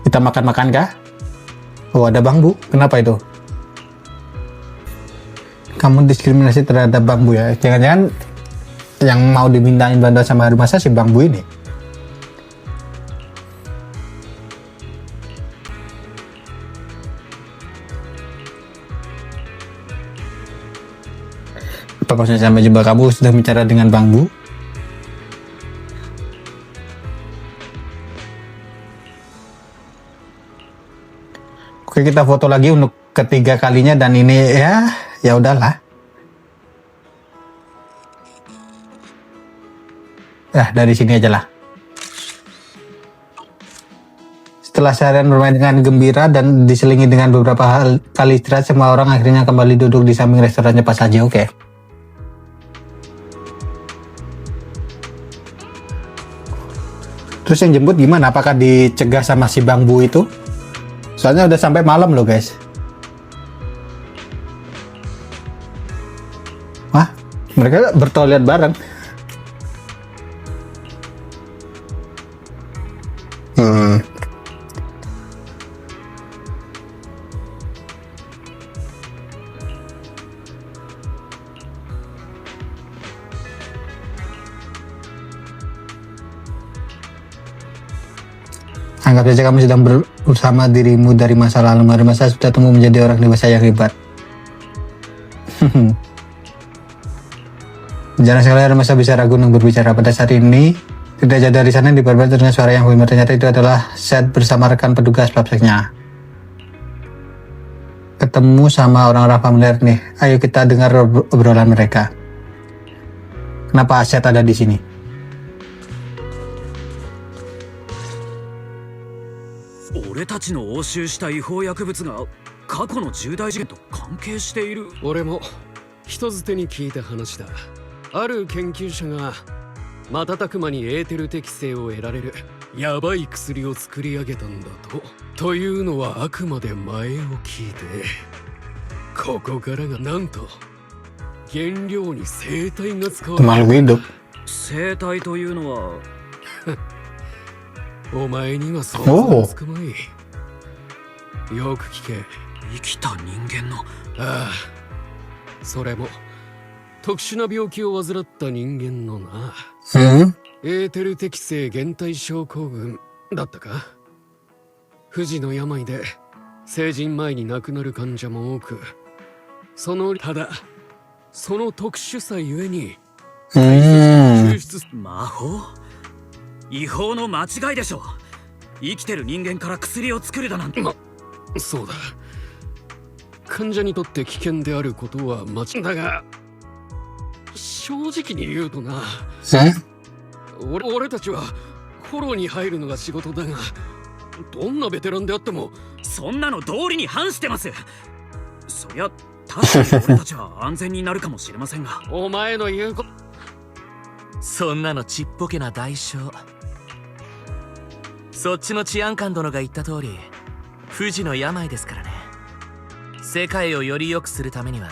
Kita makan-makan kah? Oh, ada bambu. Kenapa itu? Kamu diskriminasi terhadap bambu ya? Jangan-jangan yang mau dimintain bantuan sama Harumasa si bambu ini. Apa maksudnya sampai jumpa, kamu sudah bicara dengan bambu? Oke, kita foto lagi untuk ketiga kalinya dan ini ya udahlah. Dari sini aja lah. Setelah seharian bermain dengan gembira dan diselingi dengan beberapa kali istirahat, semua orang akhirnya kembali duduk di samping restoran cepat saji. Oke. Terus yang jemput gimana? Apakah dicegah sama si bambu itu? Soalnya udah sampai malam loh guys. Wah, mereka bertoilet bareng. Anggap saja kamu sedang bersama dirimu dari masa lalu. Masa sudah tumbuh menjadi orang dewasa yang hebat. Jarang sekali masa bisa ragu untuk berbicara. Pada saat ini, tidak jauh dari sana diperbarui dengan suara yang familiar. Ternyata itu adalah Seth bersama rekan petugas papseknya. Ketemu sama orang-orang familiar nih. Ayo kita dengar obrolan mereka. Kenapa Seth ada di sini? 俺たちの押収した違法薬物が過去の重大事件と関係している。俺も人づてに聞いた話だ。ある研究者が瞬く間にエーテル適性を得られるヤバい薬を作り上げたんだと。というのはあくまで前を聞いて、ここからがなんと原料に生体が使われる。生体というのはお前には想像つかない。よく聞け。生きた人間の。ああ、それも特殊な病気を患った人間のな。エーテル適性減退症候群だったか。不治の病で成人前に亡くなる患者も多く、ただその特殊さゆえに抽出魔法、違法の間違いでしょ。生きてる人間から薬を作るだなんて。そうだ。患者にとって危険であることは間違いだが、正直に言うとな、俺たちはフォローに入るのが仕事だが、どんなベテランであってもそんなの道理に反してます。そりゃ確かに俺たちは安全になるかもしれませんが。お前の言うこと、そんなのちっぽけな代償。そっちの治安官殿が言った通り、不治の病ですからね。世界をより良くするためには、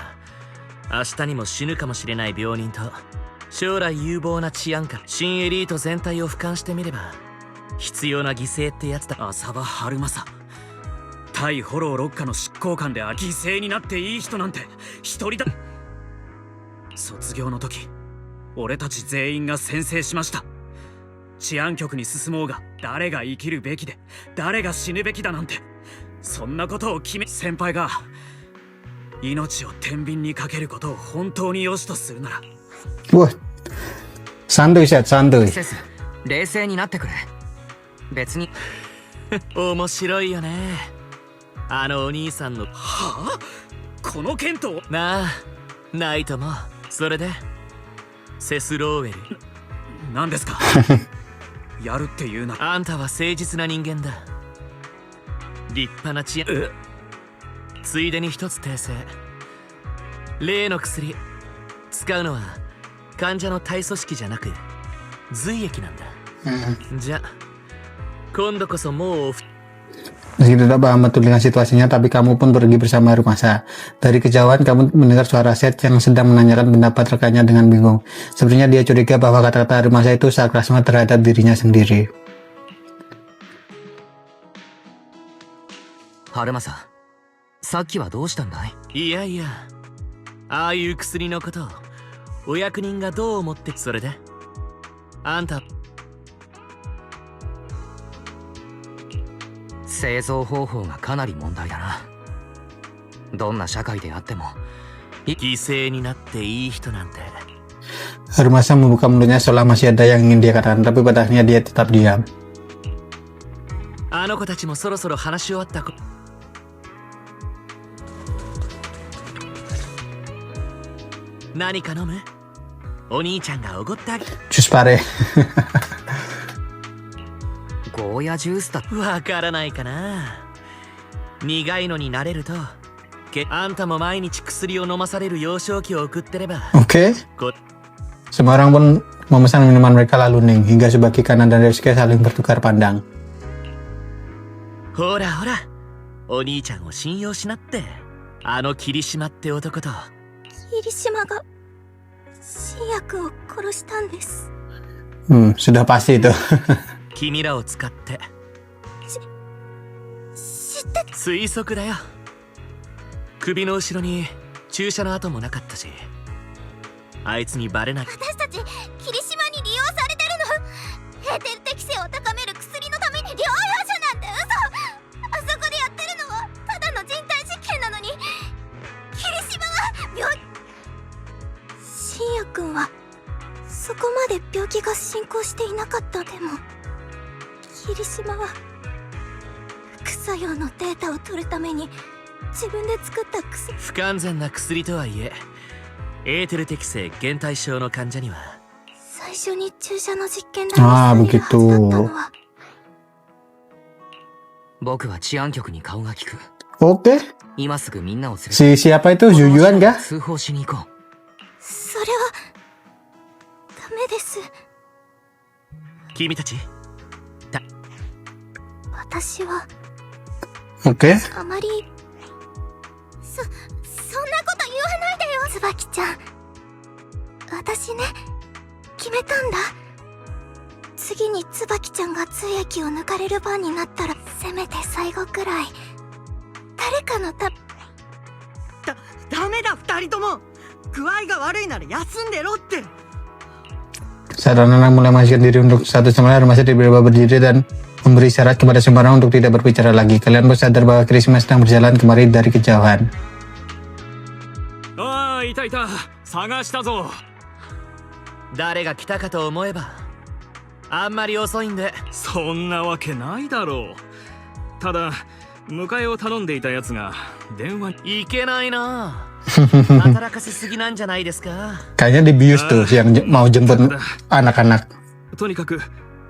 明日にも死ぬかもしれない病人と将来有望な治安官、新エリート全体を俯瞰してみれば必要な犠牲ってやつだ。浅場春正、対フォロー6課の執行官であり、犠牲になっていい人なんて一人だ。卒業の時、俺たち全員が宣誓しました。治安局に進もうが、誰が生きるべきで誰が死ぬべきだなんて、そんなことを決め、先輩が命を天秤にかけることを本当に良しとするなら。サンドイッチ、サンドイッチ。冷静になってくれ。別に面白いよね、あのお兄さんの。はあ、この剣となあ、ナイトも。それでセス・ローウェル、何ですか？やるって言うなら。あんたは誠実な人間だ。立派な治安。ついでに一つ訂正。例の薬使うのは患者の体組織じゃなく髄液なんだ。じゃ今度こそもう Meski tidak paham betul dengan situasinya, tapi kamu pun pergi bersama Harumasa. Dari kejauhan, kamu mendengar suara Seth yang sedang menanyakan pendapat rekannya dengan bingung. Sebenarnya dia curiga bahwa kata-kata Harumasa itu sarkasme terhadap dirinya sendiri. 春正、さっきはどうしたんだい？いやいや、ああいう薬のことをお役人がどう思って。それであんた、製造方法がかなり問題だな。どんな社会であっても犠牲になっていい人なんて。 Harumasa membuka mulutnya seolah masih ada yang ingin dia katakan, tapi pada akhirnya dia tetap diam. あの子たちもそろそろ話し終わったこ。何か飲む？お兄ちゃんがおごってあげ。 Jus pare. ゴーヤジュースだ。わからないかな。苦いのになれるとあんたも毎日薬を飲まされる幼少期を送ってれば。 Oke. Semua orang pun memesan minuman mereka lalu Ning, hingga sebagai kanan dan Ryosuke saling bertukar pandang. ほらほら、お兄ちゃんを信用しなって。あの霧島って男と。霧島が信也君を殺したんです。Sudah pasti itu. 君らを使って知ってた。推測だよ。首の後ろに注射の跡もなかったし、あいつにバレない。私たち霧島に利用されてるの。エーテル適性を高める薬のために療養所なんて嘘。あそこでやってるのはただの人体実験なのに、霧島は病。信也君はそこまで病気が進行していなかった。でも霧島は副作用のデータを取るために自分で作った薬。不完全な薬とはいえ、エーテル適性減退症の患者には。最初に注射の実験台にされるはずだったのは。僕は治安局に顔が利く。 Oke. 今すぐみんなを連れて Si siapa itu Juyuan kah? 通報しに行こう。それはダメです。君たち私は Oke. あまりそんなこと言わないでよ。椿ちゃん、私ね、決めたんだ。次に椿ちゃんが髄液を抜かれる番になったら、せめて最後くらい誰かのダメだ、二人とも。具合が悪いなら休んでろって。 Saat anak-anak mulai memastikan diri untuk satu sama lain, Harumasa tiba-tiba berdiri dan memberi isyarat kepada semua orang untuk tidak berbicara lagi. Kalian pun sadar bahwa Kirishima sedang berjalan kemari dari kejauhan. ああ、いたいた、探したぞ。誰が来たかと思えばあんまり遅いんで。そんなわけないだろう。ただ迎えを頼んでいたやつが電話に。いけないな。働かせすぎなんじゃないですか。 Kayaknya dibius tuh yang mau jemput anak-anak. とにかく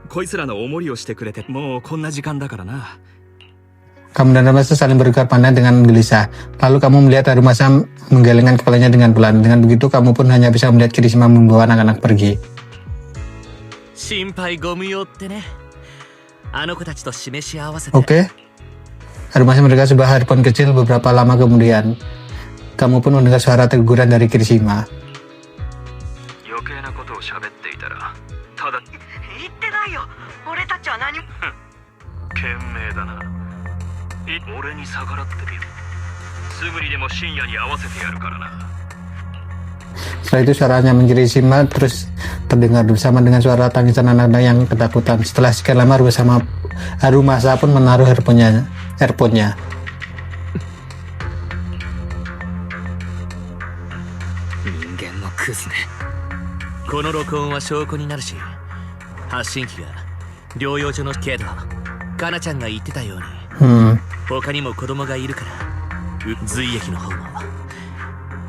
こいつらのお守りをしてくれて、もうこんな時間だからな。 Kamu dan Harumasa saling bertukar pandang dengan gelisah. Lalu kamu melihat Harumasa menggelengkan kepalanya dengan pelan. Dengan begitu kamu pun hanya bisa melihat Kirishima membawa anak-anak pergi. 心配ご無用ってね。あの子たちと示し合わせて。 Oke. Harumasa mendengar sebuah handphone kecil beberapa lama kemudian. Kamu pun mendengar suara teguran dari Kirishima. 余計なことを喋っていたらただ。言ってないよ。俺たちは何も。賢明だな。俺に逆らってみる。すぐにでも深夜に合わせてやるからな。 Setelah itu suaranya Kirishima terus terdengar bersama dengan suara tangisan anak-anak yang ketakutan. Setelah sekian lama Harumasa pun menaruh earphone-nya. 人間のクズね。この録音は証拠になるし、発信機が療養所のけど、かなちゃんが言ってたように、他にも子供がいるから、髄液の方も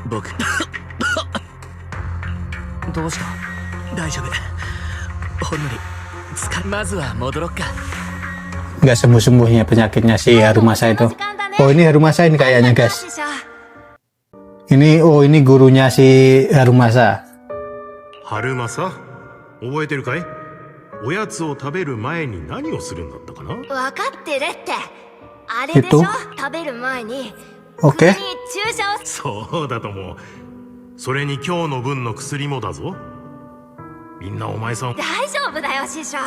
僕。どうした？大丈夫。ほんのりまずは戻ろっか。 Gak sembuh-sembuhnya penyakitnya si Harumasa itu. Oh, ini Harumasa ini kayaknya, guys. Ini gurunya si Harumasa. Harumasa? 覚えてるかい？おやつを食べる前に何をするんだったかな？分かってるって。あれでしょ、食べる前に。Oke. 注射を。そうだと思う。それに今日の分の薬もだぞ。みんなお前さん。大丈夫だよ師匠。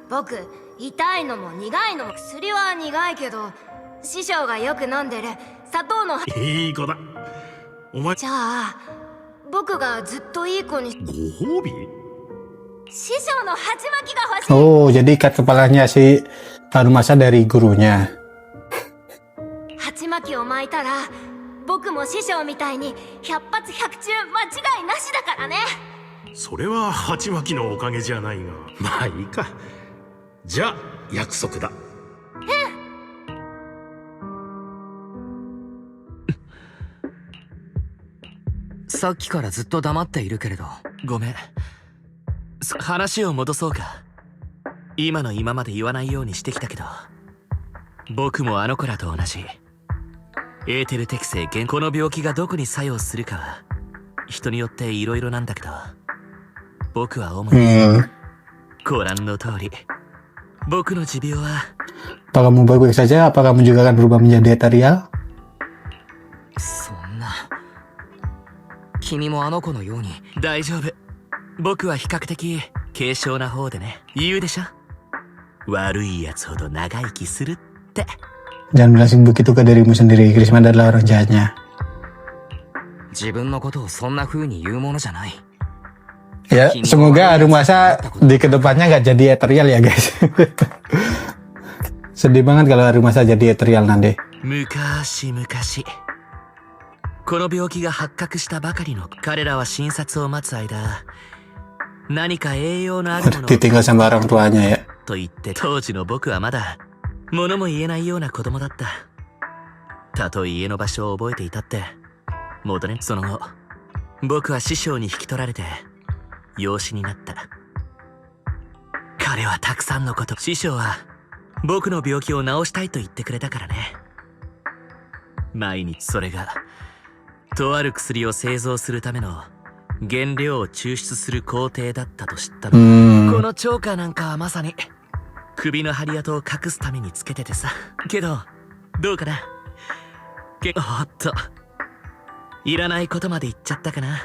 僕痛いのも苦いのも薬は苦いけど師匠がよく飲んでる砂糖のいい子だ。お前、じゃあ僕がずっといい子にご褒美？師匠の鉢巻きが欲しい。 Oh, jadi ikat kepalanya si Harumasa dari gurunya. 鉢巻きを巻いたら僕も師匠みたいに百発百中間違いなしだからね。それは鉢巻きのおかげじゃないが、まあいいか。じゃあ約束だ。さっきからずっと黙っているけれど。ごめん。話を戻そうか。今の今まで言わないようにしてきたけど、僕もあの子らと同じエーテル適性この病気がどこに作用するかは人によっていろいろなんだけど、僕は主にご覧の通り僕の持病は Apa kamu baik-baik saja? Apa kamu juga akan berubah menjadi ethereal? そんな。君もあの子のように。大丈夫。僕は比較的軽症な方でね。言うでしょ、悪いやつほど長生きするって。 Jangan bilang begitu ke dirimu sendiri. Krisma adalah orang jahatnya. 自分のことをそんな風に言うものじゃない。 Ya, semoga Harumasa di kedepannya nggak jadi ethereal ya guys. Sedih banget kalau Harumasa jadi ethereal nanti. 昔々この病気が発覚したばかりの彼らは診察を待つ間、何か栄養のあるものを Ditinggal sama orang tuanya ya. と言って、当時の僕はまだ物も言えないような子供だった。たとえ家の場所を覚えていたって戻れ。その後僕は師匠に引き取られて養子になった。彼はたくさんのこと、師匠は僕の病気を治したいと言ってくれたからね。毎日それがとある薬を製造するための原料を抽出する工程だったと知ったの。このチョーカーなんかはまさに首の針跡を隠すためにつけててさ。けどどうかな。おっと、いらないことまで言っちゃったかな。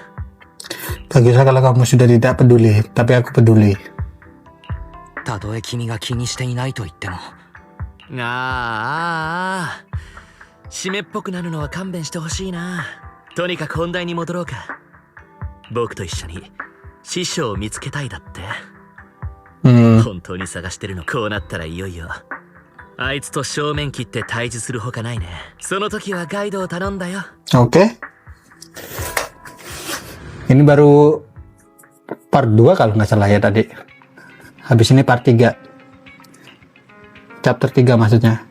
Baguslah kalau kamu sudah tidak peduli, tapi aku peduli. たとえ君が気にしていないと言っても。湿っぽくなるのは勘弁してほしいな。とにかく本題に戻ろうか。僕と一緒に師匠を見つけたいだって。本当に探してるの。こうなったらいよいよあいつと正面切って対峙するほかないね。その時はガイドを頼んだよ。 Oke. Ini baru part 2 kalau nggak salah ya tadi. Habis ini part 3. Chapter 3 maksudnya.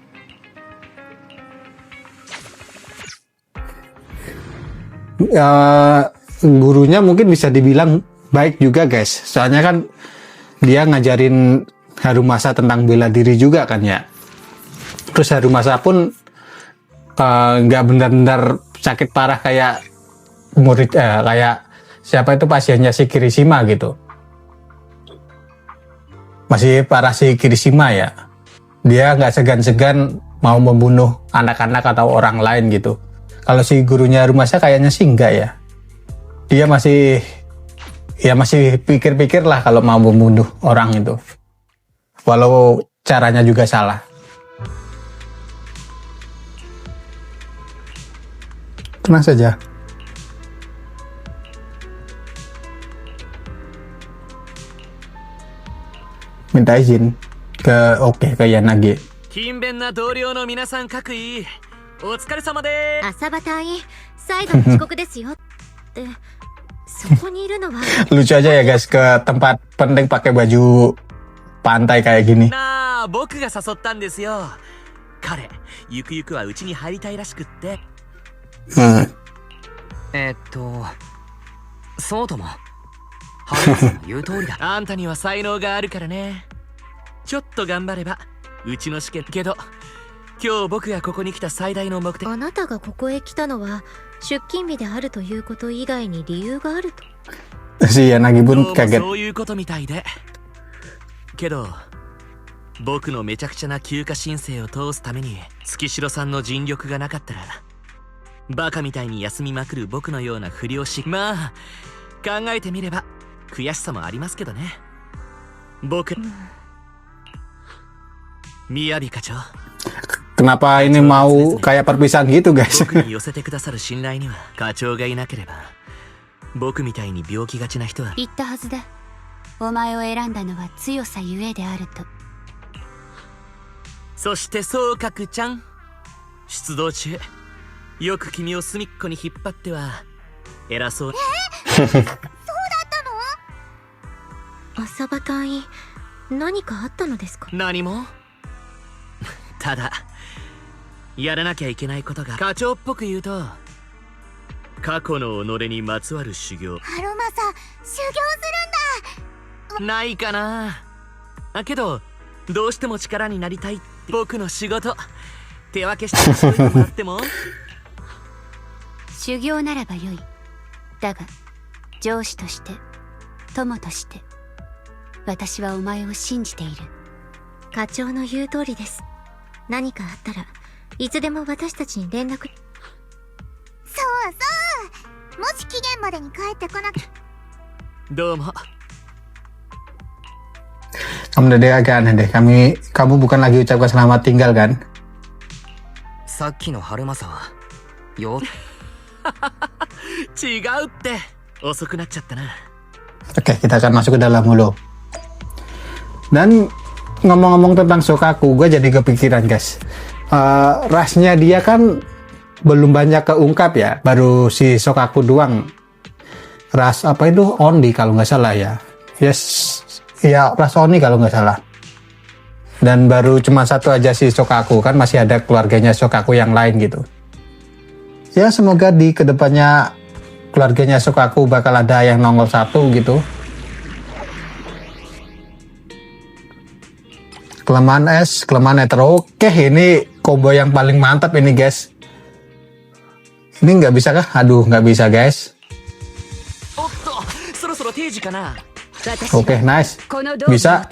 Gurunya mungkin bisa dibilang baik juga guys. Soalnya kan dia ngajarin Harumasa tentang bela diri juga kan ya. Terus Harumasa pun nggak benar-benar sakit parah kayak murid kayak siapa itu pasiennya si Kirishima gitu. Masih parah si Kirishima ya. Dia nggak segan-segan mau membunuh anak-anak atau orang lain gitu. Kalau si gurunya Harumasa kayaknya sih enggak ya. Dia masih pikir-pikir lah kalau mau membunuh orang itu. Walau caranya juga salah. Tenang saja. Minta izin ke ke Yanagi. 勤勉な同僚の皆さん各位、お疲れ様でーす。朝場隊員再度の遅刻ですよってそこにいるのは Lucu aja ya guys, ke tempat penting pakai baju pantai kayak gini. なあ、僕が誘ったんですよ。彼ゆくゆくはうちに入りたいらしくって。そうとも。ハルさんの言う通りだ。あんたには才能があるからね。ちょっと頑張ればうちの試験けど、今日僕がここに来た最大の目的。あなたがここへ来たのは出勤日であるということ以外に理由があると。Si Yanagi どう pun も kaget. そういうことみたいで。けど僕のめちゃくちゃな休暇申請を通すために月城さんの尽力がなかったら、バカみたいに休みまくる僕のような不良し、まあ考えてみれば悔しさもありますけどね。僕、宮部課長。Kenapa ini mau kayak perpisahan gitu guys? 僕に寄せてくださる信頼には課長がいなければ僕みたいに病気がちな人は言ったはずだ。お前を選んだのは強さゆえであると。そして総角ちゃん出動中よく君を隅っこに引っ張っては偉そう朝場隊員、何かあったのですか？何もただやらなきゃいけないことが課長っぽく言うと過去の己にまつわる修行ハロマサ、修行すないかなけどどうしても力になりたいって僕の仕事手分けしてしといてもらってもるんだ。修行ならばよい。だが上司として友として私はお前を信じている。課長の言う通りです。何かあったらいつでも私たちに連絡。そうそう、もし期限までに帰ってこなきゃ。どうも Kamu udah agak aneh deh. Kamu bukan lagi ucapkan selamat tinggal kan? さっきの春正はよ違うって遅くなっちゃったな Oke, kita akan masuk ke dalam dulu. Dan ngomong-ngomong tentang Shokaku, gue jadi kepikiran guys. Rasnya dia kan belum banyak keungkap ya, baru si Shokaku doang. Ras apa itu Oni kalau nggak salah ya. Yes, ya ras Oni kalau nggak salah. Dan baru cuma satu aja si Shokaku, kan masih ada keluarganya Shokaku yang lain gitu. Ya semoga di kedepannya keluarganya Shokaku bakal ada yang nongol satu gitu. Kelemahan es, kelemahan nether. Oke, ini combo yang paling mantap ini guys. Ini nggak bisa kah? Aduh, nggak bisa guys. おっとそろそろ定時かな Oke, nice. Bisa.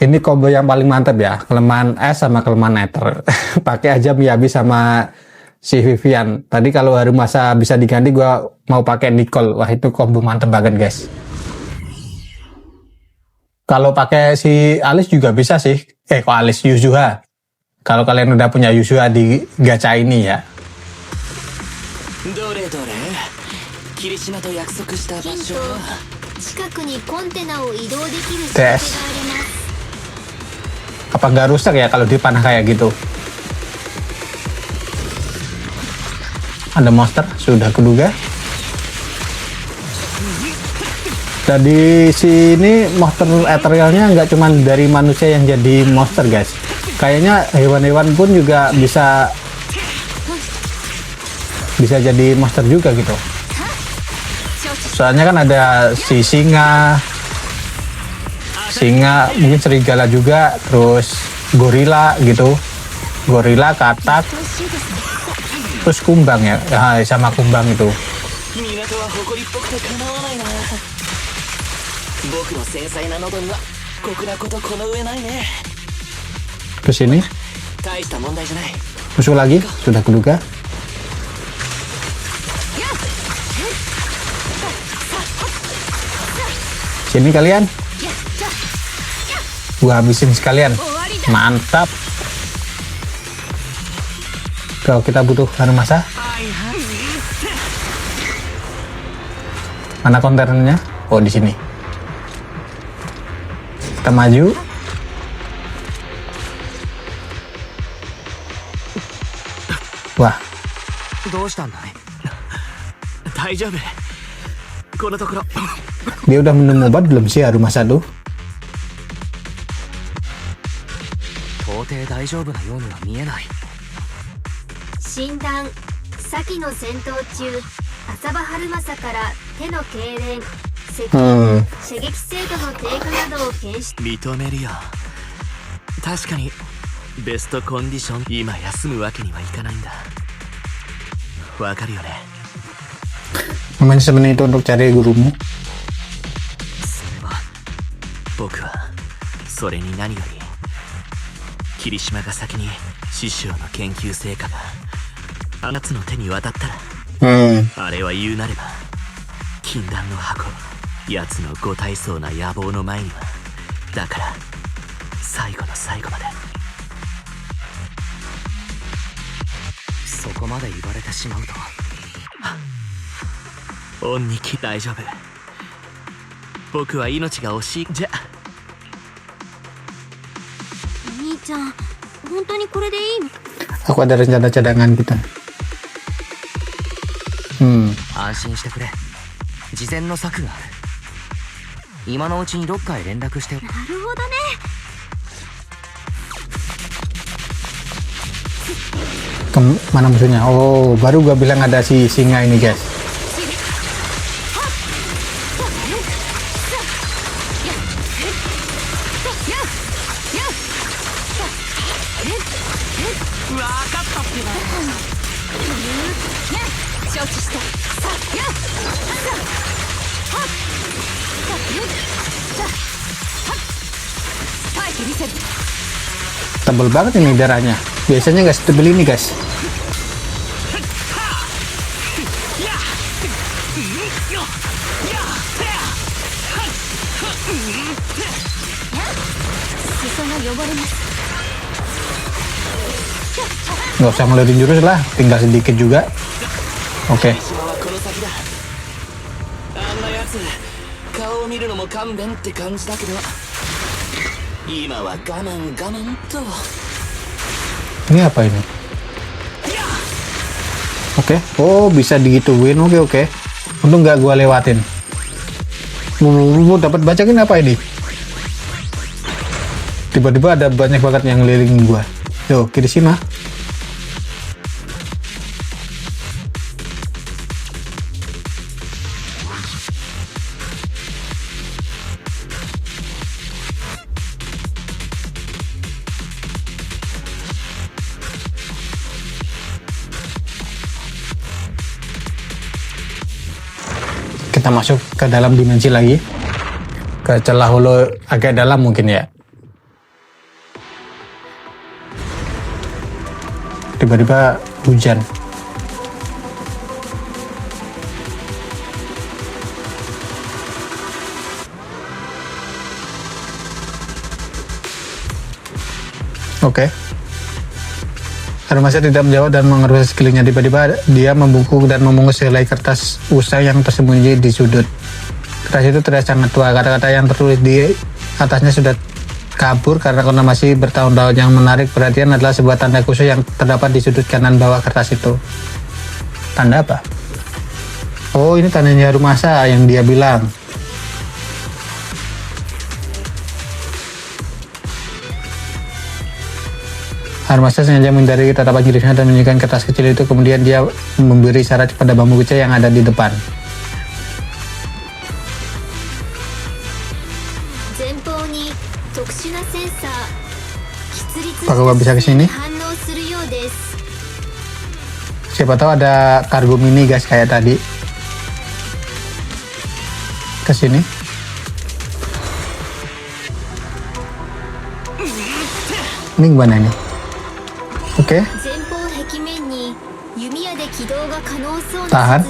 Ini combo yang paling mantap ya. Kelemahan es sama kelemahan nether. Pakai aja Miyabi sama si Vivian. Tadi kalau Harumasa bisa diganti, gua mau pakai Nicole. Wah, itu combo mantap banget guys. Kalau pakai si Alice juga bisa sih. Kok Alice Yuzuha. Kalau kalian udah punya Yuzuha di gacha ini ya. どれどれ霧島と約束した場所は近くにコンテナを移動できるスペースがあります。Apa nggak rusak ya kalau dipanah kayak gitu? Ada monster, sudah kuduga. Jadi sini monster etherealnya nggak cuma dari manusia yang jadi monster guys. Kayaknya hewan-hewan pun juga bisa jadi monster juga gitu. Soalnya kan ada si singa, mungkin serigala juga, terus gorila gitu, gorila, katak, terus kumbang ya, sama kumbang itu. 港は誇りっぽくて構わないな僕の繊細な喉には酷なことこの上ないね Ke sini, 大した問題じゃない musuh lagi, sudah kuduga. Sini kalian, gua habisin sekalian, mantap. Kalau kita butuh Harumasa, mana kontainernya? Oh di sini. Kita maju. Wah, どうしたんだい大丈夫このところ dia udah minum obat belum sih Harumasa tuh? 到底大丈夫なようには見えない診断、先の戦闘中、浅場春正から手の痙攣、射撃精度の低下などを検出。認めるよ確かにベストコンディション今休むわけにはいかないんだわかるよね Namanya sebenarnya itu untuk cari gurumu. それは僕はそれに何より霧島が先に師匠の研究成果があなたの手に渡ったら、あれは言うなれば禁断の箱奴のご体操な野望の前にはだから最後の最後までそこまで言われてしまうと。恩に来大丈夫。僕は命が惜しい。じゃお兄ちゃん本当にこれでいいの？ Aku ada rencana cadangan kita. 安心してくれ。事前の策がある。今のうちにロッカーへ連絡して。なるほどね。Mana musuhnya? Oh, baru gua bilang ada si singa ini, guys. Tebel banget ini darahnya. Biasanya nggak setebel ini, guys. Nggak usah ngeluarin jurus lah, tinggal sedikit juga. Oke. あんなやつ顔を見るのも勘弁って感じだけど、今は我慢と。 Ini apa ini? Oke. Oh, bisa digituin. Oke. Untung nggak gua lewatin. Dapat bacain apa ini? Tiba-tiba ada banyak banget yang ngelilingin gua. Yo, Kirishima. Kita masuk ke dalam dimensi lagi, ke celah holo agak dalam mungkin ya. Tiba-tiba hujan. Oke. Harumasa tidak menjawab dan mengerus sekelilingnya. Tiba-tiba dia membungkuk dan memungut sehelai kertas usai yang tersembunyi di sudut. Kertas itu terlihat sangat tua. Kata-kata yang tertulis di atasnya sudah kabur karena masih bertahun-tahun. Yang menarik perhatian adalah sebuah tanda khusus yang terdapat di sudut kanan bawah kertas itu. Tanda apa? Oh, ini tandanya Harumasa yang dia bilang. Harumasa sengaja menghindari tatapan jurusnya dan menunjukkan kertas kecil itu. Kemudian dia memberi syarat pada bambu kecil yang ada di depan. Apakah gua bisa kesini? Siapa tahu ada kargo mini guys kayak tadi. Kesini. Ini gimana ini? Oke. Tahan.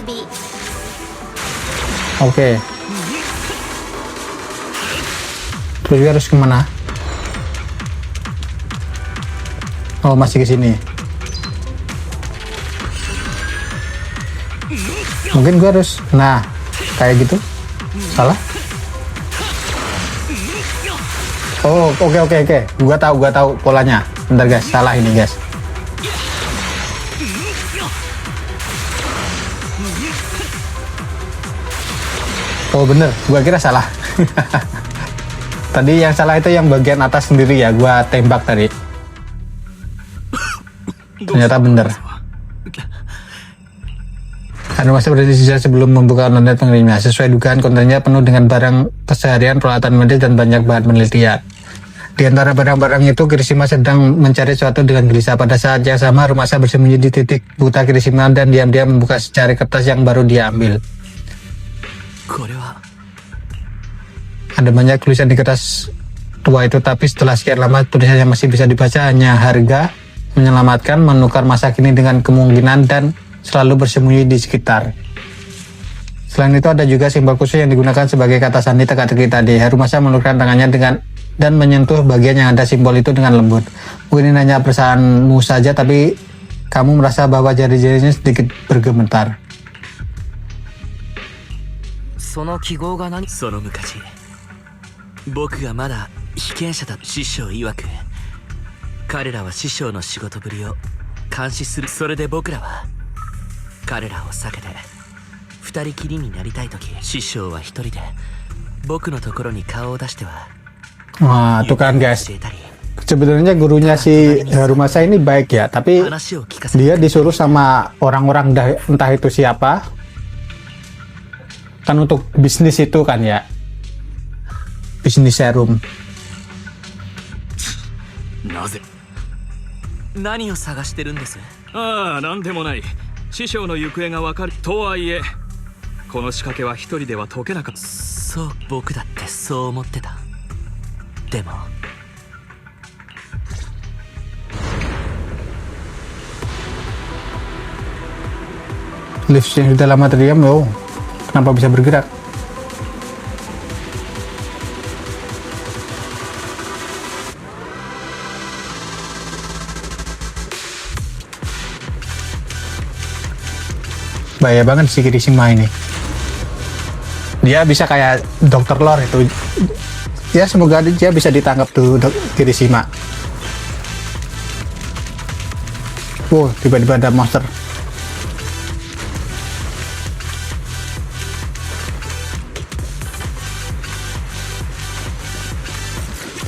Oke. Terus dia harus kemana? Oh, masih ke sini. Mungkin gua harus, nah, kayak gitu. Salah? Oh, oke. Gua tahu polanya. Bentar guys, salah ini guys. Oh bener, gua kira salah. Tadi yang salah itu yang bagian atas sendiri ya, gua tembak tadi. Ternyata bener. Harumasa berhenti sejenak sebelum membuka kontainer pengirimnya. Sesuai dugaan, kontainer penuh dengan barang keseharian, peralatan medis, dan banyak bahan penelitian. Di antara barang-barang itu, Kirishima sedang mencari sesuatu dengan gelisah. Pada saat yang sama, Harumasa bersembunyi di titik buta Kirishima dan diam-diam membuka secari kertas yang baru dia ambil. Ada banyak tulisan di kertas tua itu, tapi setelah sekian lama tulisannya masih bisa dibaca. Hanya harga, menyelamatkan, menukar masa kini dengan kemungkinan, dan selalu bersembunyi di sekitar. Selain itu ada juga simbol khusus yang digunakan sebagai kata sandi teka-teki tadi. Harumasa menurunkan tangannya dan menyentuh bagian yang ada simbol itu dengan lembut. Ini hanya perasaanmu saja, tapi kamu merasa bahwa jari-jarinya sedikit bergemetar. その記号が何？その昔僕がまだ被験者だ師匠曰く彼らは師匠の仕事ぶりを監視する。それで僕らは彼らを避けて二人きりになりたい時、師匠は一人で僕のところに顔を出しては Wah, tuh kan guys. 教えたり Sebenarnya gurunya si Harumasa ini baik ya, tapi 話を聞かせ dia disuruh sama orang-orang entah itu siapa, kan untuk bisnis itu kan ya, bisnis serum. なぜ？何を探してるんです？ああ、なんでもない。師匠の行方がわかるとはいえ、この仕掛けは一人では解けなかった。そう、僕だってそう思ってた。でも Lift yang sudah lama terdiam loh, kenapa bisa bergerak? Bahaya banget si Kirishima ini. Dia bisa kayak Dr. Lore itu. Ya semoga dia bisa ditangkap tuh Kirishima. Wow, tiba-tiba ada monster.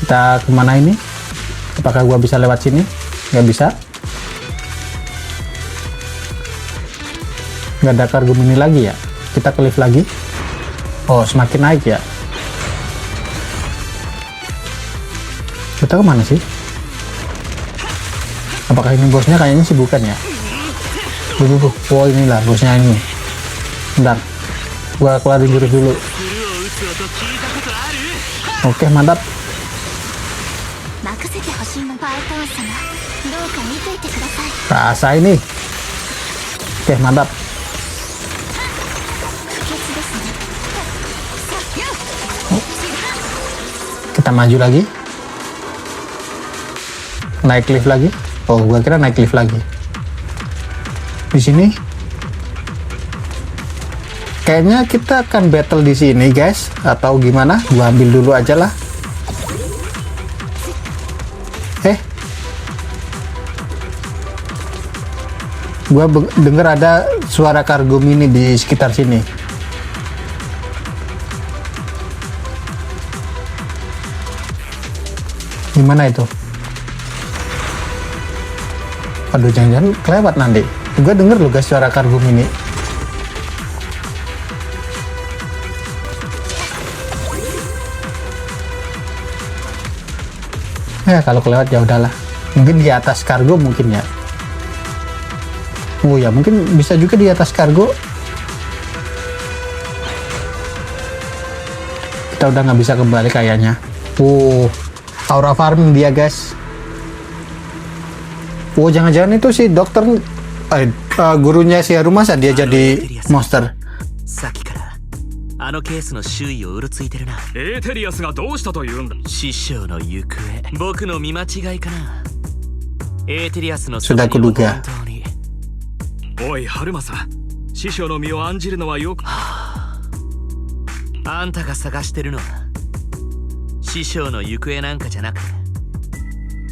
Kita kemana ini? Apakah gua bisa lewat sini? Nggak bisa. Nggak ada kargo mini lagi ya. Kita ke lift lagi. Oh, semakin naik ya. Kita kemana sih? Apakah ini bosnya? Kayaknya sih bukan ya. Oh, inilah bosnya ini. Bentar, gua keluarin jurus dulu. Oke, mantap. Rasa ini. Oke, mantap. Kita maju lagi. Naik lift lagi. Oh, gua kira naik lift lagi. Di sini. Kayaknya kita akan battle di sini, guys. Atau gimana? Gua ambil dulu aja lah. Gua denger ada suara kargo mini di sekitar sini. Gimana itu? Aduh, jangan-jangan kelewat nanti. Gua denger loh guys suara kargo mini. Ya kalau kelewat ya udahlah. Mungkin di atas kargo mungkin ya. Oh ya, mungkin bisa juga di atas kargo. Kita udah nggak bisa kembali kayaknya. Oh, aura farming dia guys. Oh, jangan-jangan itu si dokter gurunya si Harumasa dia jadi monster. さっきからあのケースの周囲をうろついてるな。エーテリアスがどうしたというんだ。師匠の行方、僕の見間違いかな。エーテリアスの Sudah kuduga. おい、ハルマサ、師匠の身を案じるのはよく。あんたが探してるのは師匠の行方なんかじゃなくて、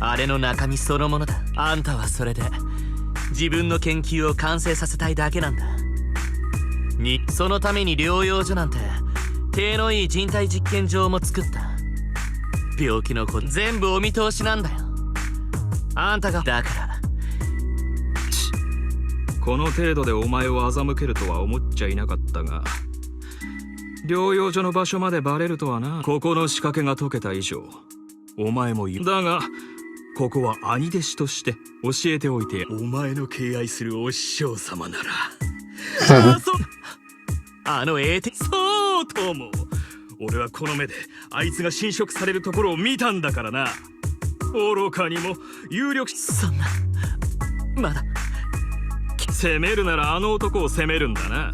あれの中身そのものだ。あんたはそれで自分の研究を完成させたいだけなんだ。そのために療養所なんて手のいい人体実験場も作った。病気の子全部お見通しなんだよ。あんたがだから。この程度でお前を欺けるとは思っちゃいなかったが、療養所の場所までバレるとはな。ここの仕掛けが解けた以上、お前も言う。だがここは兄弟子として教えておいて、お前の敬愛するお師匠様ならあのエーテそうとも。俺はこの目であいつが侵食されるところを見たんだからな。愚かにも有力。そんな、まだ攻めるならあの男を攻めるんだな。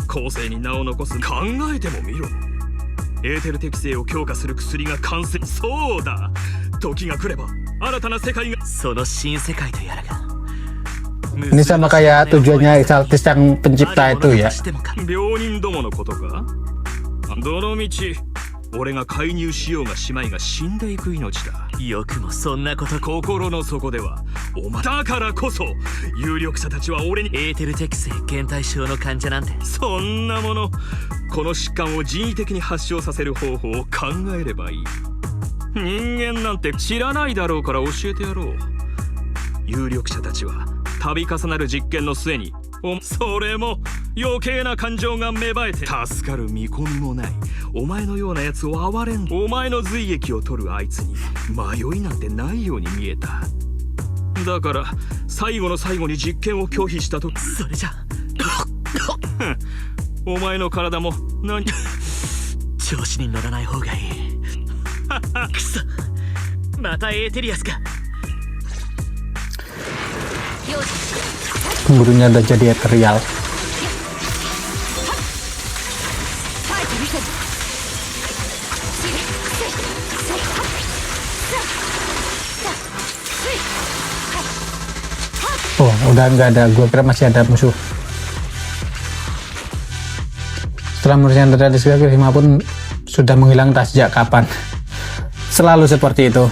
後世に名を残す。考えてもみろ。エーテル適性を強化する薬が完成。そうだ、時が来れば新たな世界が。その新世界とやらが Ini sama kayak tujuannya Exaltis yang pencipta itu ya. 病人どものことか。どの道俺が介入しようがしまいが死んでいく命だ。よくもそんなこと。心の底ではお前だからこそ有力者たちは俺にエーテル適性減退症の患者なんて。そんなもの、この疾患を人為的に発症させる方法を考えればいい。人間なんて知らないだろうから教えてやろう。有力者たちは度重なる実験の末にそれも余計な感情が芽生えて助かる見込みもないお前のようなやつを憐れんお前の髄液を取るあいつに迷いなんてないように見えた。だから最後の最後に実験を拒否したとき、それじゃお前の体も何調子に乗らない方がいい。くそ、またエーテリアスか。 Gurunya udah jadi ethereal. Oh, udah nggak ada. Gua kira masih ada musuh. Setelah murusnya terjadi Kirishima pun sudah menghilang entah sejak kapan. Selalu seperti itu.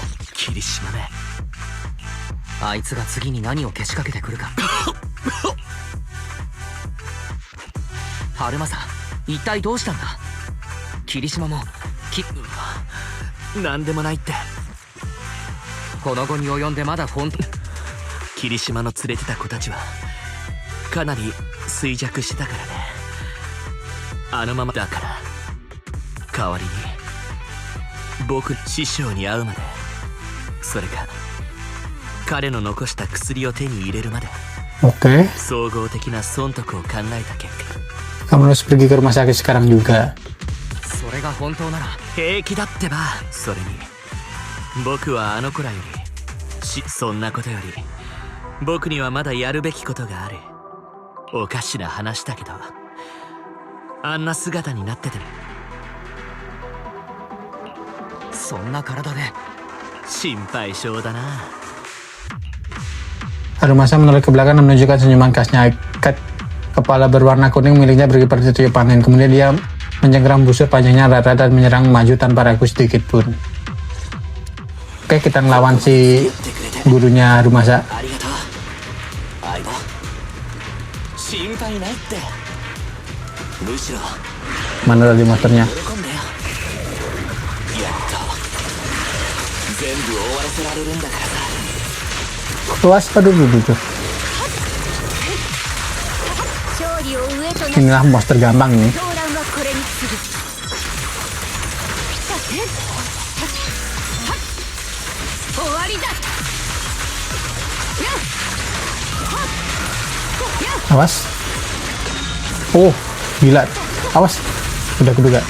あいつが次に何をけしかけてくるか。春政、一体どうしたんだ。霧島もなんでもないって。この後に及んでまだフォント霧島の連れてた子たちはかなり衰弱してたからね。あのままだから、代わりに僕師匠に会うまで、それか彼の残した薬を手に入れるまで、 Oke. 総合的な損得を考えた結果、 Kamu harus pergi ke rumah sakit sekarang juga. それが本当なら平気だってば。それに僕はあの子らよりそんなことより僕にはまだやるべきことがある。おかしな話だけど、あんな姿になっててもそんな体で心配性だな。 Harumasa menoleh ke belakang dan menunjukkan senyuman khasnya. Ikat kepala berwarna kuning miliknya berkibar di tiup angin. Kemudian dia mencengkeram busur panjangnya rata dan menyerang maju tanpa ragu sedikit pun. Oke, kita ngelawan si gurunya Harumasa. Mana tadi monsternya? Luas, aduh. Inilah monster gampang nih. Awas. Oh, gila. Awas. Udah keduga.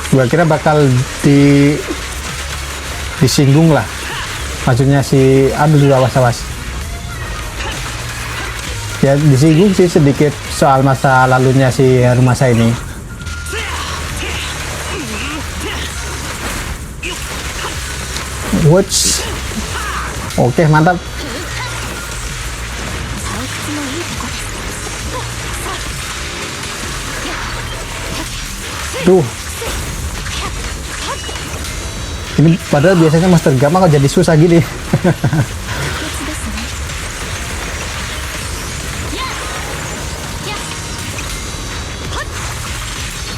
Gua kira bakal disinggung lah. Maksudnya si aduh, awas. Ya disinggung sih sedikit soal masa lalunya si Harumasa ini. Watch. Oke, mantap. Tuh. Ini padahal biasanya monster gampang kok jadi susah gini.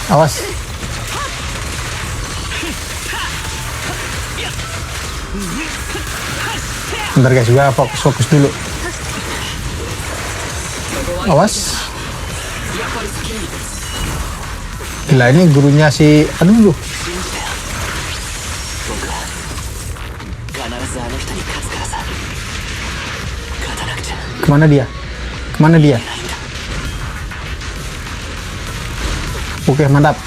Awas. Bentar guys, juga fokus dulu. Awas. Gila, ini gurunya si aduh. Kemana dia? Oke, mantap.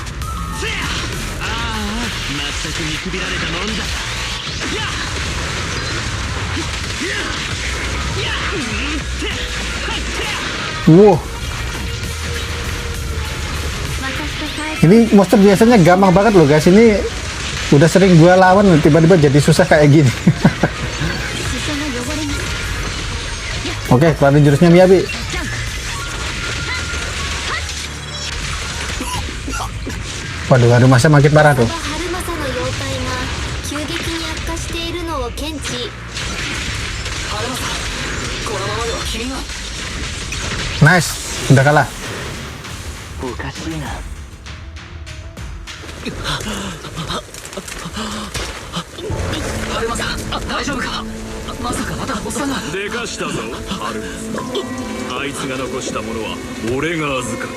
Wow. Ini monster biasanya gampang banget loh guys. Ini Udah sering gua lawan, tiba-tiba jadi susah kayak gini. 裾が汚れます Oke, keluarin jurusnya Miyabi. Waduh, Harumasa makin parah tuh. 春政の容態が急激に悪化しているのを検知 Nice, udah kalah. おかしいな。大丈夫か。まさかまたおっさんが。でかしたぞハルマあいつが残したものは俺が預かる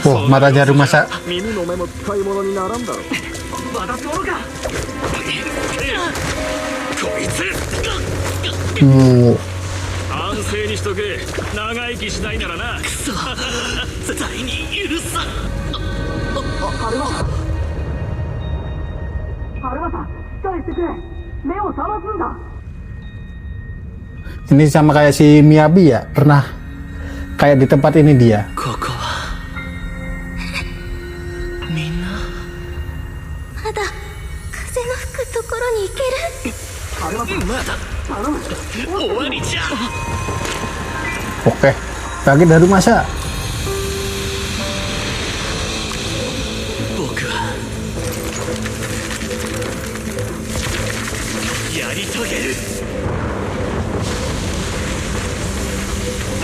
Oh, matanya Harumasa. 耳の目も使い物にならんだろ私もか。こいつ 安静にしとけ長生きしたいならなクソ絶対に許さんIni sama kayak si Miyabi ya, pernah kayak di tempat ini dia. ここはみんなまだ風の吹くところに行ける まだ終わりじゃ Oke, kaget Harumasa. 僕はやり遂げる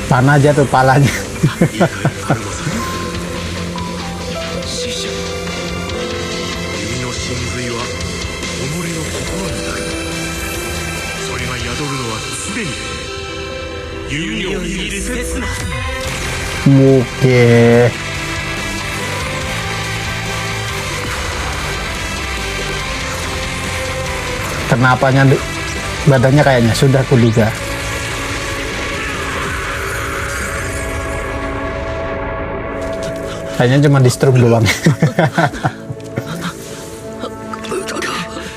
Panah aja tuh palanya. 師匠君の真髄は己の心にあるそれが宿るのはすでに弓を見る刹那 Oke. Kenapanya badannya kayaknya sudah kuduga. Kayaknya cuma di strum doang.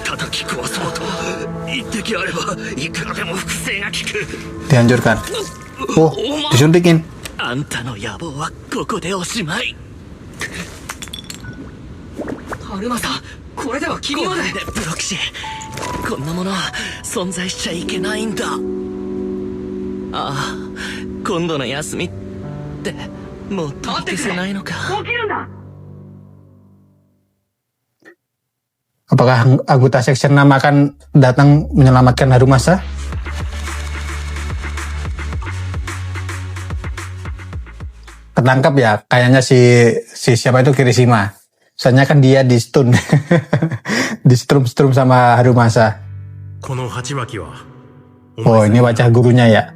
叩き壊そうと一滴あればいくらでも複製が効く Dihancurkan. Oh, disuntikin. あんたの野望はここでおしまい春政、これでは君ごまで。めんねブロキシこんなものは存在しちゃいけないんだああ今度の休みってもう取り消せないのか Apakah anggota Section 6 akan datang menyelamatkan Harumasa? Ketangkap ya, kayaknya si siapa itu Kirishima. Soalnya kan dia di stun, di strum sama Harumasa. この鉢巻きは Oh, ini wajah gurunya ya.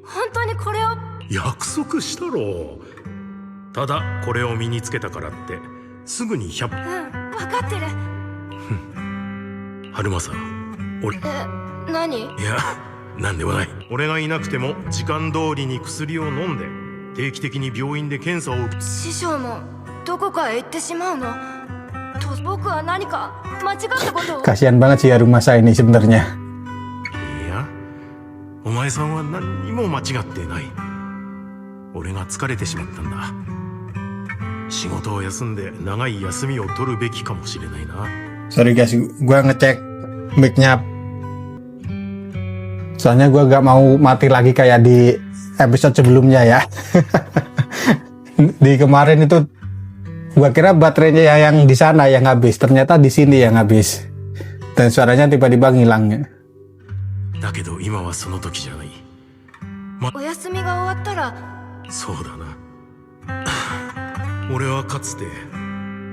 本当にこれを約束したろうただこれを身につけたからってすぐに100分かってる春政俺何いやなんでもない俺がいなくても時間通りに薬を飲んで定期的に病院で検査を受け師匠もどこかへ行ってしまうのと僕は何か間違ったことを Kasihan banget si Harumasa ini sebenarnya. いやお前さんは何にも間違ってない俺が疲れてしまったんだ仕事を休んで長い休みを取るべきかもしれないな Sorry guys, gua ngecek mic-nya. Soalnya gua gak mau mati lagi kayak di episode sebelumnya ya. Di kemarin itu gua kira baterainya yang di sana yang habis, ternyata di sini yang habis. Dan suaranya tiba-tiba ngilang. だけど今はその時じゃないお休みが終わったらそうだな俺はかつて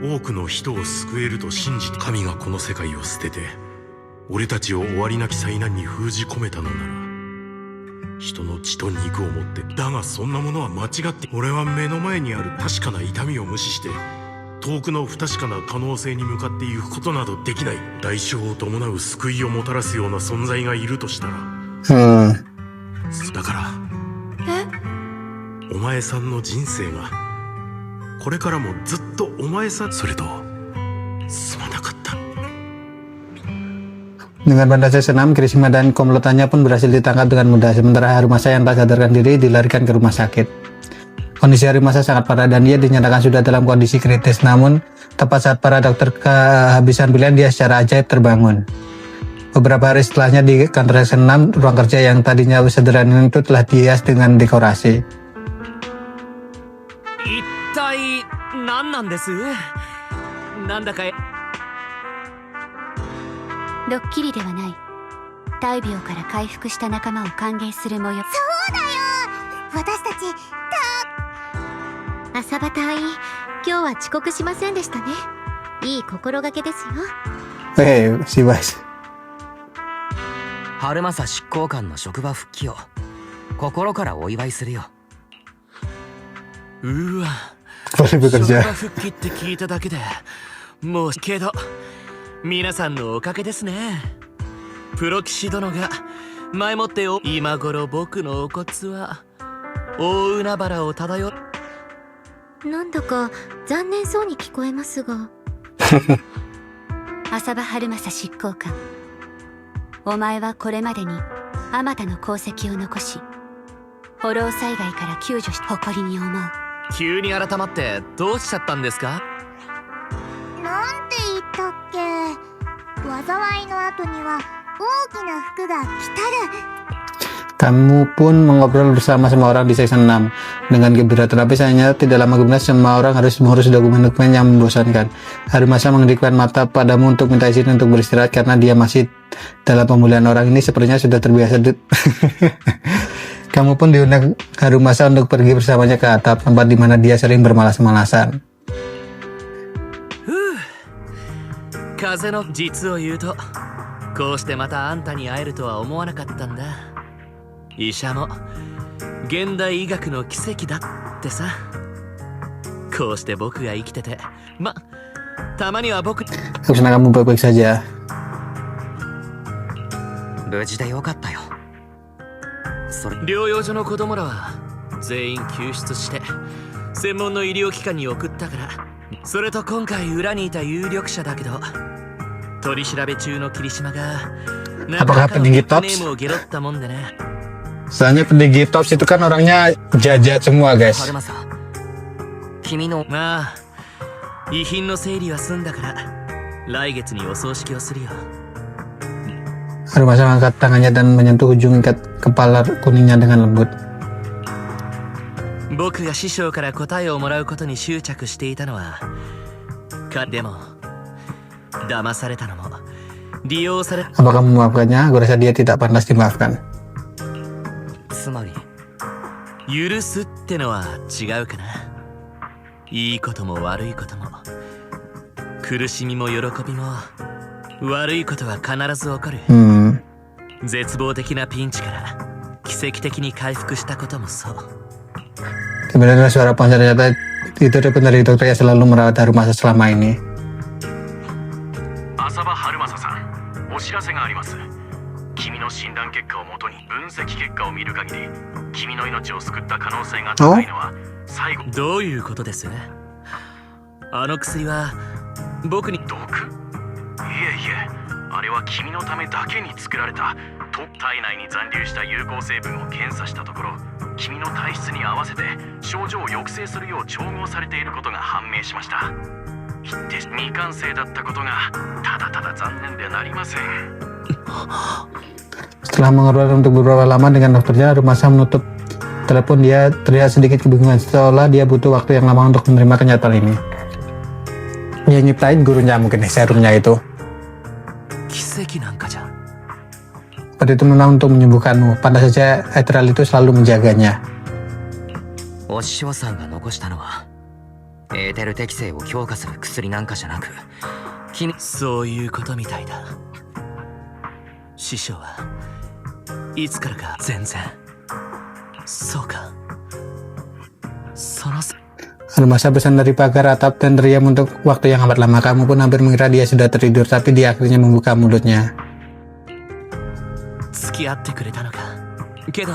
多くの人を救えると信じて神がこの世界を捨てて俺たちを終わりなき災難に封じ込めたのなら人の血と肉を持ってだがそんなものは間違って俺は目の前にある確かな痛みを無視して遠くの不確かな可能性に向かっていくことなどできない代償を伴う救いをもたらすような存在がいるとしたらだからお前さんの人生がこれからもずっとお前さんそれとすまなかった Dengan banda C6, Kirishima dan komplotannya pun berhasil ditangkap dengan mudah. Sementara Harumasa yang tak sadarkan diri dilarikan ke rumah sakit. Kondisi Harumasa sangat parah dan dia dinyatakan sudah dalam kondisi kritis. Namun, tepat saat para dokter kehabisan pilihan, dia secara ajaib terbangun. Beberapa hari setelahnya di kantor Seksi 6, ruang kerja yang tadinya sederhana itu telah dihias dengan dekorasi. 一体何なんです？なんだかドッキリではない。大病から回復した仲間を歓迎する模様。そうだよ、私たち浅場隊、今日は遅刻しませんでしたね。いい心がけですよ。si Bas. 春政執行官の職場復帰を心からお祝いするよ。うわ、 Boleh 職 bekerja. 場復帰って聞いただけでもうけど皆さんのおかげですね。プロ騎士殿が前もって今頃僕のお骨は大海原を漂っなんだか残念そうに聞こえますが。浅場春政執行官、お前はこれまでにあまたの功績を残し、フォロー災害から救助し誇りに思う。急に改まってどうしちゃったんですか？なんて言ったっけ。災いの後には大きな服が来たる。 Kamu pun mengobrol bersama semua orang di Seksi 6 dengan gembira, tetapi sayangnya tidak lama kemudian semua orang harus mengurus dokumen-dokumen yang membosankan. Harumasa mengendikkan mata padamu untuk minta izin untuk beristirahat karena dia masih dalam pemulihan. Orang ini sepertinya sudah terbiasa. Kamu pun diundang Harumasa untuk pergi bersamanya ke atap, tempat di mana dia sering bermalas-malasan. 風の実を言うとこうしてまたあんたに会えるとは思わなかったんだ。医者も現代医学の奇跡だってさ。こうして僕が生きてて、ま、たまには僕 Aku senang kamu baik-baik saja. 無事でよかったよ。それ療養所の子供らは全員救出して専門の医療機関に送ったから。それと今回裏にいた有力者だけど取り調べ中の霧島が Apakah petinggi TOPS? ネームをゲロったもんでね。 Soalnya petinggi TOPS itu kan orangnya jahat semua, guys. 春政君のまあ遺品の整理は済んだから来月にお葬式をするよ。 Harumasa mengangkat tangannya dan menyentuh ujung ikat kepala kuningnya dengan lembut. 僕が師匠から答えをもらうことに執着していたのはでも騙されたのも利用され Apa kamu memaafkannya? Aku rasa dia tidak pantas dimaafkan. つまり許すってのは違うかな。いいことも悪いことも苦しみも喜びも悪いことは必ず起こる。絶望的なピンチから奇跡的に回復したこともそう。 Sebenarnya suara ponsel ternyata itu dari dokter yang selalu merawat Harumasa selama ini. 浅場春政さん、お知らせがあります。君の診断結果をもとに分析結果を見る限り、君の命を救った可能性が高いのは最後。どういうことです？あの薬は僕に毒？いえいえ、あれは君のためだけに作られた。体内に残留した有効成分を検査したところ、君の体質に合わせて症状を抑制するよう調合されていることが判明しました。一定未完成だったことがただただ残念でなりません。 Setelah mengobrol untuk beberapa lama dengan dokternya, Harumasa menutup telepon. Dia terlihat sedikit kebingungan seolah dia butuh waktu yang lama untuk menerima kenyataan ini. Yang nyiptain gurunya mungkin serumnya itu. 奇跡なんかじゃ。 Seperti itu memang untuk menyembuhkanmu. Pantas saja Ethereal itu selalu menjaganya. お師匠さんが残したのはエーテル適性を強化する薬なんかじゃなく、君そういうことみたいだ。師匠はいつからか全然。そうか。その Harumasa pesan dari pagar atap dan teriam untuk waktu yang amat lama. Kamu pun hampir mengira dia sudah tertidur, tapi dia akhirnya membuka mulutnya. 付き合ってくれたのか。けど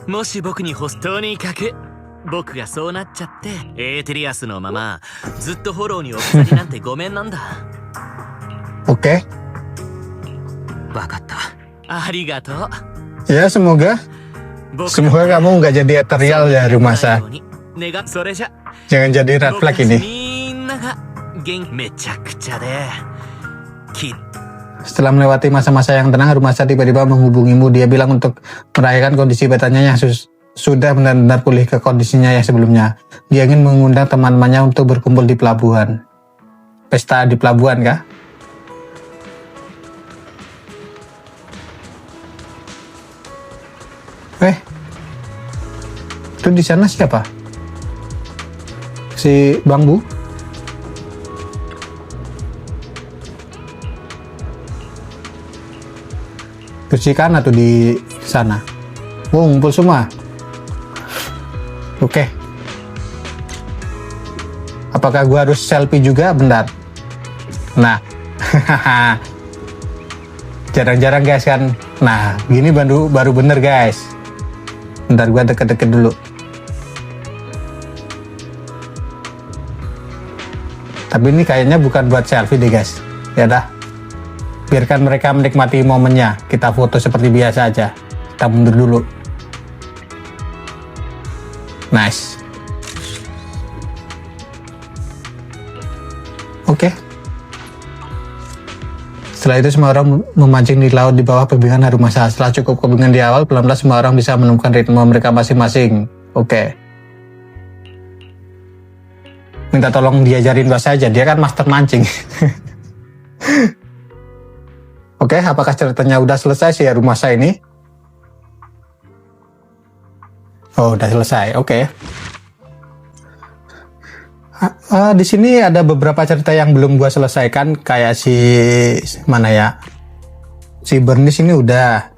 もし僕にとにかく僕がそうなっちゃってエーテリアスのままずっとフォローに置き去りなんてごめんなんだ。 Oke. わかった。ありがとう。 Ya semoga kamu nggak jadi Ethereal ya Harumasa. 願それじゃ Jangan jadi red 僕 flag たち ini. みんなが元気めちゃくちゃでき Setelah melewati masa-masa yang tenang, Harumasa tiba-tiba menghubungimu. Dia bilang untuk merayakan kondisi betanya yang sudah benar-benar pulih ke kondisinya yang sebelumnya. Dia ingin mengundang teman-temannya untuk berkumpul di pelabuhan. Pesta di pelabuhan kah? Itu di sana siapa? Si Bangbu? Bersihkan atau di sana? Oh, ngumpul semua. Oke. Apakah gua harus selfie juga? Bentar. Nah. Jarang-jarang guys kan. Nah, gini baru bener guys. Bentar gua deket-deket dulu. Tapi ini kayaknya bukan buat selfie deh guys. Ya dah. Biarkan mereka menikmati momennya. Kita foto seperti biasa aja. Kita mundur dulu. Nice. Oke. Setelah itu semua orang memancing di laut di bawah bimbingan Harumasa. Setelah cukup kebingungan di awal, pelan-pelan semua orang bisa menemukan ritme mereka masing-masing. Oke. Minta tolong diajarin bahasa aja. Dia kan master mancing. Oke, apakah ceritanya udah selesai sih Harumasa ini? Oh, udah selesai. Oke. Di sini ada beberapa cerita yang belum gua selesaikan, kayak si mana ya? Si Bernice ini udah.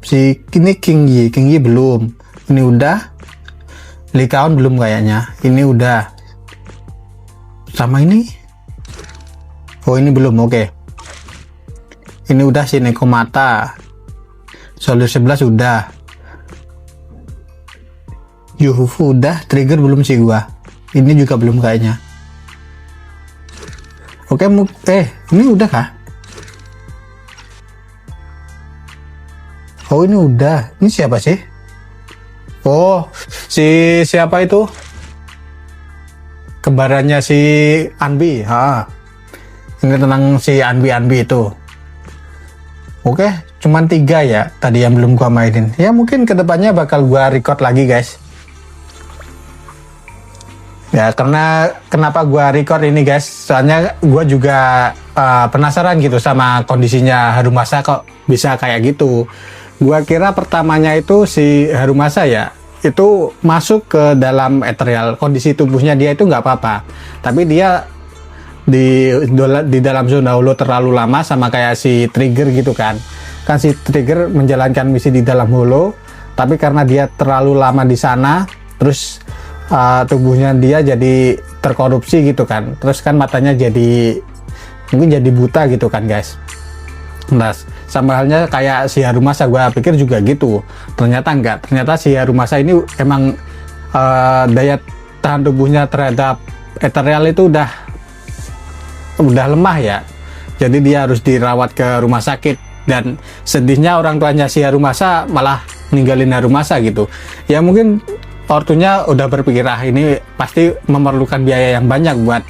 Si ini King Yi belum. Ini udah. Lee Kaon belum kayaknya. Ini udah. Sama ini? Oh, ini belum. Oke. Ini udah si Nekomata. Soldier 11 udah. Yuhufu udah. Trigger belum sih gua. Ini juga belum kayaknya. Oke, ini udah kah? Oh, ini udah. Ini siapa sih? Oh, si siapa itu? Kembarannya si Anbi. Ini tentang si Anbi itu. Oke, cuman 3 ya tadi yang belum gua mainin. Ya mungkin kedepannya bakal gua record lagi guys. Ya karena kenapa gua record ini guys, soalnya gua juga penasaran gitu sama kondisinya Harumasa kok bisa kayak gitu. Gua kira pertamanya itu si Harumasa ya itu masuk ke dalam ethereal, kondisi tubuhnya dia itu nggak apa-apa, tapi dia di dalam zona holo terlalu lama, sama kayak si Trigger gitu kan si Trigger menjalankan misi di dalam holo, tapi karena dia terlalu lama di sana, terus tubuhnya dia jadi terkorupsi gitu kan, terus kan matanya jadi mungkin jadi buta gitu kan guys. Nah, sama halnya kayak si Harumasa, gue pikir juga gitu, ternyata enggak. Ternyata si Harumasa ini emang daya tahan tubuhnya terhadap ethereal itu udah lemah ya, jadi dia harus dirawat ke rumah sakit. Dan sedihnya orang tuanya si Harumasa malah ninggalin Harumasa gitu ya. Mungkin ortunya udah berpikir ini pasti memerlukan biaya yang banyak buat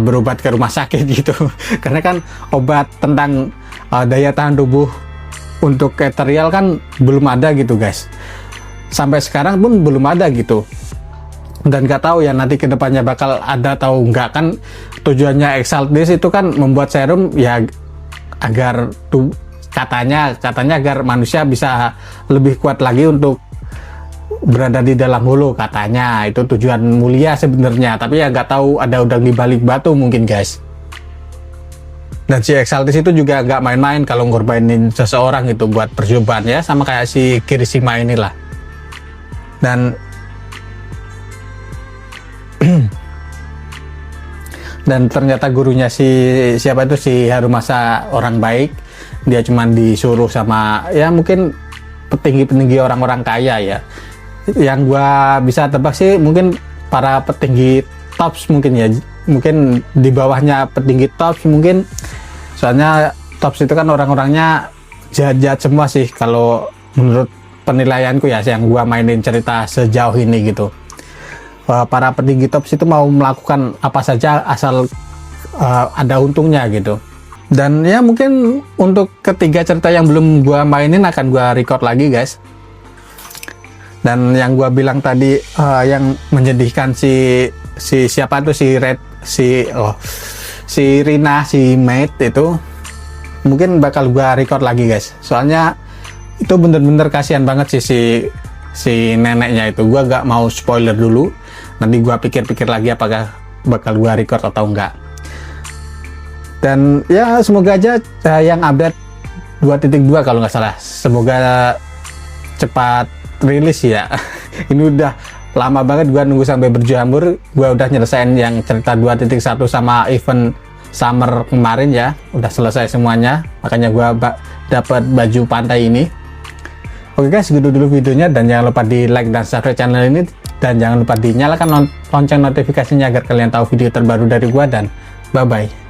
berobat ke rumah sakit gitu. Karena kan obat tentang daya tahan tubuh untuk ethereal kan belum ada gitu guys, sampai sekarang pun belum ada gitu. Dan nggak tahu ya nanti kedepannya bakal ada atau enggak. Kan tujuannya Exalt This itu kan membuat serum ya agar katanya agar manusia bisa lebih kuat lagi untuk berada di dalam holo, katanya itu tujuan mulia sebenarnya. Tapi ya nggak tahu ada udang di balik batu mungkin guys. Dan si Exaltis itu juga nggak main-main kalau ngorbanin seseorang itu buat percobaan ya, sama kayak si Kirishima inilah. Dan ternyata gurunya siapa itu si Harumasa orang baik. Dia cuman disuruh sama ya mungkin petinggi-petinggi orang-orang kaya ya. Yang gua bisa tebak sih mungkin para petinggi tops mungkin ya, mungkin di bawahnya petinggi tops mungkin. Soalnya tops itu kan orang-orangnya jahat-jahat semua sih kalau menurut penilaianku ya, yang gua mainin cerita sejauh ini gitu. para petinggi Tops itu mau melakukan apa saja asal ada untungnya gitu. Dan ya mungkin untuk ketiga cerita yang belum gua mainin akan gua record lagi guys. Dan yang gua bilang tadi yang menyedihkan si siapa tuh si Rina si Mate itu mungkin bakal gua record lagi guys. Soalnya itu bener-bener kasihan banget si neneknya itu. Gua gak mau spoiler dulu. Nanti gua pikir-pikir lagi apakah bakal gua record atau enggak. Dan ya semoga aja yang update 2.2 kalau nggak salah, semoga cepat rilis ya. Ini udah lama banget gua nunggu sampai berjamur. Gua udah nyelesain yang cerita 2.1 sama event summer kemarin ya, udah selesai semuanya, makanya gua dapat baju pantai ini. Oke guys, segitu dulu videonya, dan jangan lupa di like dan subscribe channel ini, dan jangan lupa dinyalakan lonceng notifikasinya agar kalian tahu video terbaru dari gua, dan bye bye.